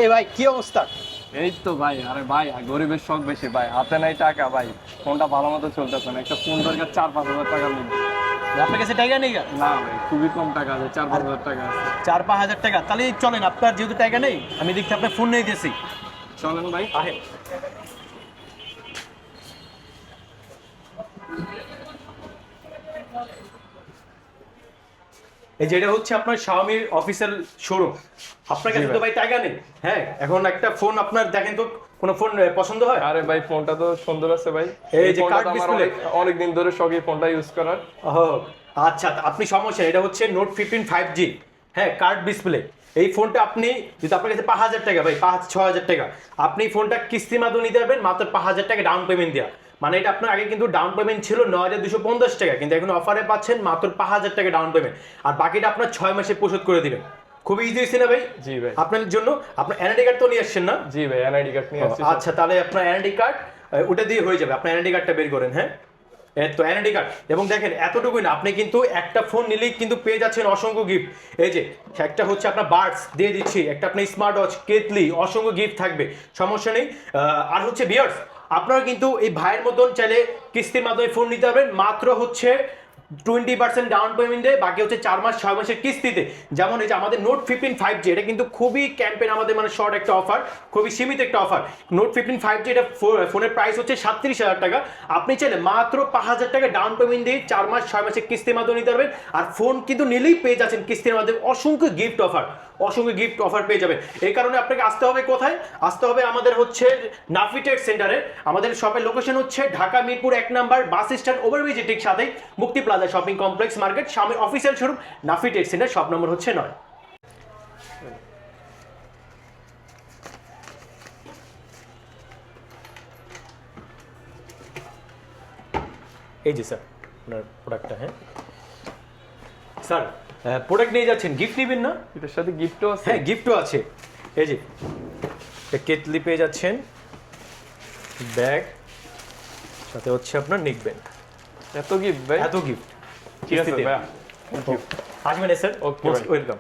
এই ভাই কি অবস্থা? এই তো ভাই, আরে ভাই গরিবের শখ বেশি ভাই, হাতে নাই টাকা ভাই, ফোনটা ভালো মতো চলতেছে না, একটা ফোন দরকার 4-5 হাজার টাকার মধ্যে। আপনার কাছে টাকা নেই? না ভাই, খুবই কম টাকা আছে, 4-5 হাজার টাকা আছে। 4-5 হাজার টাকা? তাহলে চলেন, আপনার যেহেতু টাকা নেই আমি দেখতে আপনার ফোন নিয়ে দিয়েছি। চলেন ভাই। আহেন। এই যে এটা হচ্ছে আপনার Xiaomi অফিসিয়াল শোরুম। আপনার কাছে জি তো ভাই। ভাই টাকা নেই, হ্যাঁ, এখন একটা ফোন আপনার দেখেন তো, কোন ফোন পছন্দ হয়? আরে ভাই ফোনটা তো সুন্দর আছে ভাই, এই যে ফোনটা কার্ড তো আমার ডিসপ্লে। অনেক দিন ধরে শখ এই ফোনটা ইউজ করার। ও আচ্ছা, আপনি সমস্যা, এটা হচ্ছে নোট 15 5G, হ্যাঁ, কার্ড ডিসপ্লে। এই ফোনটা আপনি যদি আপনার কাছে 5,000 টাকা, ভাই 5-6 হাজার টাকা, আপনি ফোনটা কিস্তির মাধ্যমে নিতে পারবেন মাত্র 5,000 টাকা ডাউন পেমেন্ট দেওয়া। মানে এটা আপনার আগে কিন্তু ডাউন পেমেন্ট ছিল 9,250 টাকা, কিন্তু এখন অফারে পাচ্ছেন মাত্র 5,000 টাকা ডাউন পেমেন্ট, আর বাকিটা আপনার 6 মাসে পরিশোধ করে দিবেন। খুবই ইজি হয়েছে না ভাই? জি ভাই। আপনার জন্য। আপনার এনআইডি কার্ড তো নিয়ে আসছেন না? জি ভাই, এনআইডি কার্ড নিয়ে আসছি। আচ্ছা, তাহলে আপনার এনআইডি কার্ড ওটা দিয়ে হয়ে যাবে। আপনার এনআইডি কার্ডটা বের করেন, হ্যাঁ, তো এনআইডি কার্ড। এবং দেখেন এতটুকুই না, আপনি কিন্তু একটা ফোন নিলেই কিন্তু পেয়ে যাচ্ছেন অসংখ্য গিফট। এই যে একটা হচ্ছে আপনার বাডস দিয়ে দিচ্ছি, একটা আপনি স্মার্ট ওয়াচ, কেটলি, অসংখ্য গিফট থাকবে, সমস্যা নেই। আর হচ্ছে বিয়ার্স, আপনারা কিন্তু এই ভাইয়ের মতন চাইলে কিস্তির মাধ্যমে ফোন নিতে পারবেন মাত্র হচ্ছে 20% ডাউন পেমেন্টে, বাকি হচ্ছে 4-6 মাসের কিস্তিতে। যেমন এই যে আমাদের নোট 15 5G, এটা কিন্তু খুবই ক্যাম্পেইন, আমাদের মানে শর্ট একটা অফার, খুবই সীমিত একটা অফার। নোট 15 5G এটা ফোনের প্রাইস হচ্ছে 37,000 টাকা। আপনি চাইলে মাত্র 5,000 টাকা ডাউন পেমেন্ট দিয়ে 4-6 মাসের কিস্তির মাধ্যমে নিতে পারবেন। আর ফোন কিন্তু নিলেই পেয়ে যাচ্ছেন কিস্তির মাধ্যমে অসংখ্য গিফট অফার, অসংখ্য গিফট অফার পেয়ে যাবেন। এই কারণে আপনাকে আসতে হবে কোথায়? আসতে হবে আমাদের হচ্ছে নাফি ট্রেড সেন্টারে। আমাদের শপের লোকেশন হচ্ছে Dhaka Mirpur 1 number bus stand ওভারব্রিজের ঠিক সাথেই Mukti plaza shopping complex market, Xiaomi official showroom, Nafi trade center, shop number হচ্ছে 9। এই যে স্যার আপনার প্রোডাক্টটা, হ্যাঁ স্যার, প্রোডাক্ট নিয়ে যাচ্ছেন, গিফট নেবেন না? এটার সাথে গিফটও আছে? হ্যাঁ, গিফটও আছে। এই যে কেটলি পেয়ে যাচ্ছেন, ব্যাগ, সাথে হচ্ছে আপনার নেক ব্যান্ড। এত গিফট ভাই? এত গিফট। ঠিক আছে ভাইয়া, আসবেন স্যার, Okay, ভাই। ওয়েলকাম।